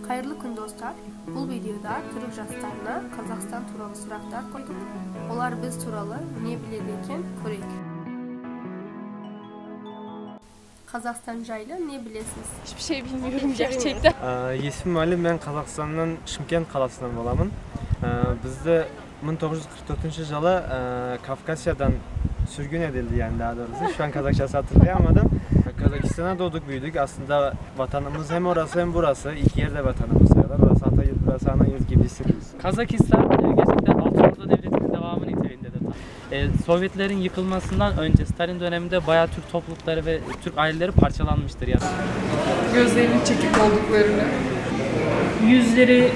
Hayırlı gün dostlar. Bu videoda Türk jastlarına Kazakistan turalı suraklar koyduk. Olar biz turalı ne bilirken körek. Kazakistan jaylı ne bilesiniz? Hiçbir şey bilmiyorum gerçekten. İsmim Ali, ben Kazakistan'dan Şımkent kalasından olamın. Bizde 1944 yılı Kafkasya'dan sürgün edildi, yani daha doğrusu. Şu an Kazakçası hatırlayamadım. Kazakistan'a doğduk, büyüdük. Aslında vatanımız hem orası hem burası. İki yerde vatanımız sayılır. Orası Atayurt, burası Anayurt gibi hissediyoruz. Kazakistan gerçekten Altıordu Devleti'nin devamı niteliğindedir. Sovyetlerin yıkılmasından önce Stalin döneminde bayağı Türk toplulukları ve Türk aileleri parçalanmıştır yani. Gözlerinin çekik olduklarını. Yüzleri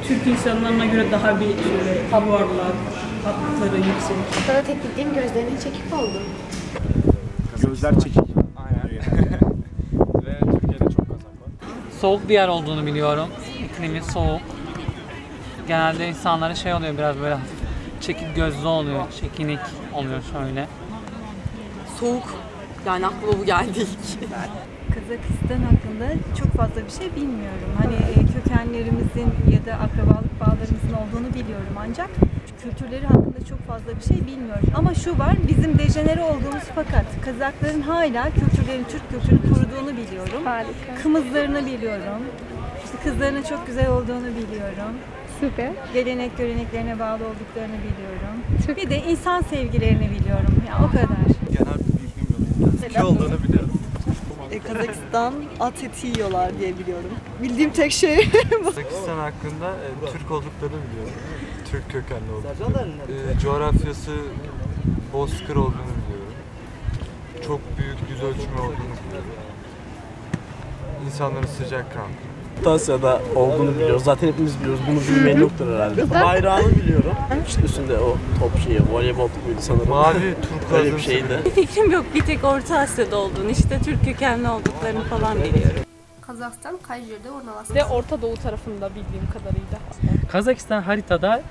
Türk insanlarına göre daha bir yuvarlak, hatları yüksek. Sana tek bildiğim gözlerinin çekik oldu. Gözler çekik. Aynen. Ve Türkiye'de çok Kazak var. Soğuk bir yer olduğunu biliyorum. İklimi soğuk. Genelde insanlara şey oluyor, biraz böyle hafif çekik gözlü oluyor, çekinik oluyor şöyle. Soğuk. Yani aklıma bu geldi ilk. Kazakistan hakkında çok fazla bir şey bilmiyorum. Hani kökenlerimizin ya da akrabalık bağlarımızın olduğunu biliyorum, ancak kültürleri hakkında çok fazla bir şey bilmiyorum. Ama şu var, bizim dejenere olduğumuz fakat Kazakların hala kültürlerin, Türk kültürünü koruduğunu biliyorum. Harika. Kımızlarını biliyorum. İşte kızlarının çok güzel olduğunu biliyorum. Süper. Gelenek göreneklerine bağlı olduklarını biliyorum. Bir de insan sevgilerini biliyorum. Ya o kadar. Genel bir bilgim yok. Türkiye olduğunu biliyorum. Kazakistan at eti yiyorlar diye biliyorum. Bildiğim tek şey. Kazakistan hakkında Türk olduklarını biliyorum. Türk kökenli olduklarını. Coğrafyası bozkır olduğunu biliyorum. Çok büyük yüz ölçümü olduğunu biliyorum. İnsanların sıcakkanlı. Orta Asya'da olduğunu biliyoruz. Zaten hepimiz biliyoruz. Bunu bilmeyen yoktur herhalde. Bayrağını biliyorum. İşte üstünde o top şeyi, voleybol topuydu sanırım. Mavi turkuaz öyle bir şeydi. Bir fikrim yok. Bir tek Orta Asya'da olduğunu, işte Türk kökenli olduklarını falan biliyorum. Kazakistan kaç yerde ornalasın? Ve Orta Doğu tarafında bildiğim kadarıyla. Kazakistan haritada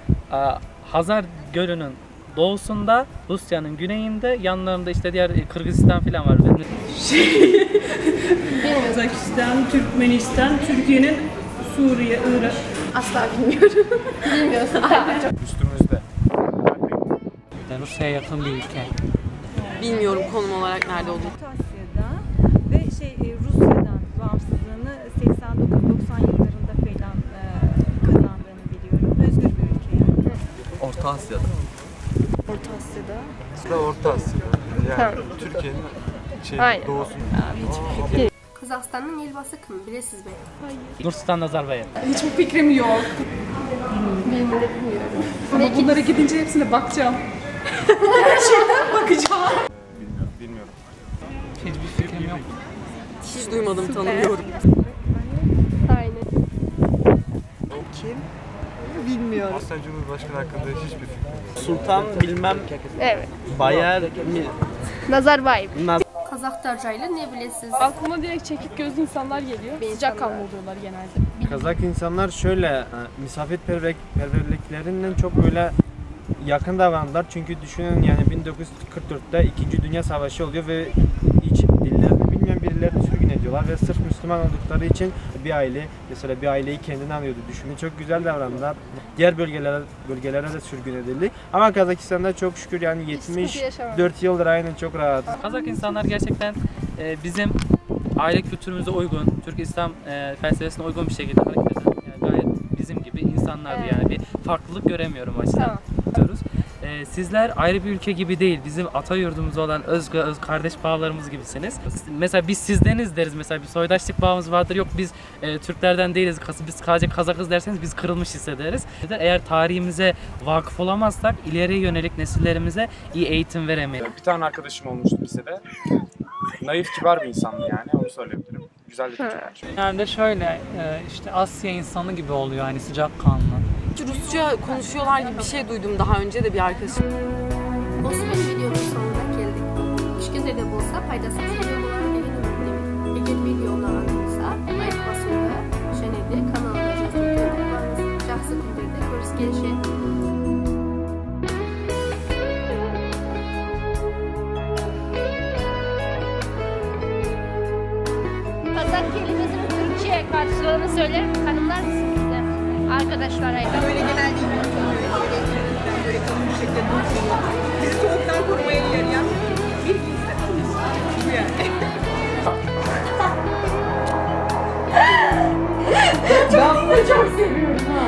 Hazar Gölü'nün doğusunda, Rusya'nın güneyinde, yanlarında işte diğer Kırgızistan falan var. Kazakistan, Türkmenistan, Türkiye'nin Suriye, Irak. Asla bilmiyorum. Bilmiyorsun. Üstümüzde. Rusya'ya yakın bir ülke. Bilmiyorum konum olarak nerede olduğunu. Orta Asya'da ve Rusya'dan bağımsızlığını 89-90 yıllarında falan kazandığını biliyorum. Özgür bir ülke yani. Orta Asya'da. Orta Asya'da. Orta Asya'da. Yani Türkiye'nin Aynen. doğusunda. Kazakistan'ın elbası kim bilesiz mi? Nursultan Nazarbayev. Hiçbir fikrim yok. Bilmiyorum. Ama bunlara gidince hepsine bakacağım. Gerçekten bakacağım. Bilmiyorum. Hiçbir fikrim yok. Hiç duymadım, tanımıyorum. Aynen. Kim? Bilmiyorum. Aslen Cumhurbaşkanı hakkında hiçbir fikrim yok. Sultan bilmem Evet. Bayer mi? Nazarbayev. Kazaklar jaylı ne bilesiniz? Aklıma direkt çekik gözlü insanlar geliyor. Sıcakkanlı oluyorlar genelde. Kazak insanlar şöyle misafirperverliklerinden çok böyle yakın davranırlar. Çünkü düşünün, yani 1944'te 2. Dünya Savaşı oluyor ve hiç dillerini bilmeyen birilerini sürgün ediyorlar ve sırf Müslüman oldukları için bir aile, mesela bir aileyi kendine alıyordu. Düşünün, çok güzel davrandılar. Diğer bölgelere de sürgün edildi. Ama Kazakistan'da çok şükür yani 74 yıldır aynen çok rahat. Kazak insanlar gerçekten bizim aile kültürümüze uygun, Türk İslam felsefesine uygun bir şekilde hareket eden, yani gayet bizim gibi insanlardı. Evet. Yani bir farklılık göremiyorum o açıdan. Diyoruz. Sizler ayrı bir ülke gibi değil, bizim ata yurdumuz olan öz kardeş bağlarımız gibisiniz. Mesela biz sizdeniz deriz, mesela bir soydaşlık bağımız vardır. Yok biz Türklerden değiliz, biz sadece Kazakız derseniz biz kırılmış hissederiz. Eğer tarihimize vakıf olamazsak ileriye yönelik nesillerimize iyi eğitim veremeyiz. Bir tane arkadaşım olmuştu lisede. Naif, kibar bir insandı yani, onu söyleyebilirim. Güzel bir çocuk. Yani şöyle işte Asya insanı gibi oluyor, hani sıcakkanlı. Rusça konuşuyorlar gibi bir şey duydum daha önce de bir arkadaşım. Osman videonun sonuna geldik. Üç güzel de olsa faydasız videolar beğenin. Eğer video olsa like basın ve şenede kanalda жақсы күндерде көріскенше. Kazak kelimesinin Türkçe karşılığını söyle. Şöyle tanımlar mısın bize arkadaşlarayla? Böyle genelde böyle kalın bir şekilde durmuyor. Bizi soğuktan korumaya yarayan bir giysi. Bu yani. Ben bunu çok seviyorum ha.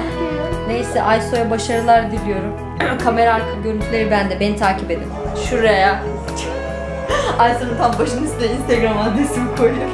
Neyse Ayso'ya başarılar diliyorum. Kamera arka görüntüleri bende. Beni takip edin. Şuraya. Ayso'nun tam başının üstüne Instagram adresimi koyuyorum.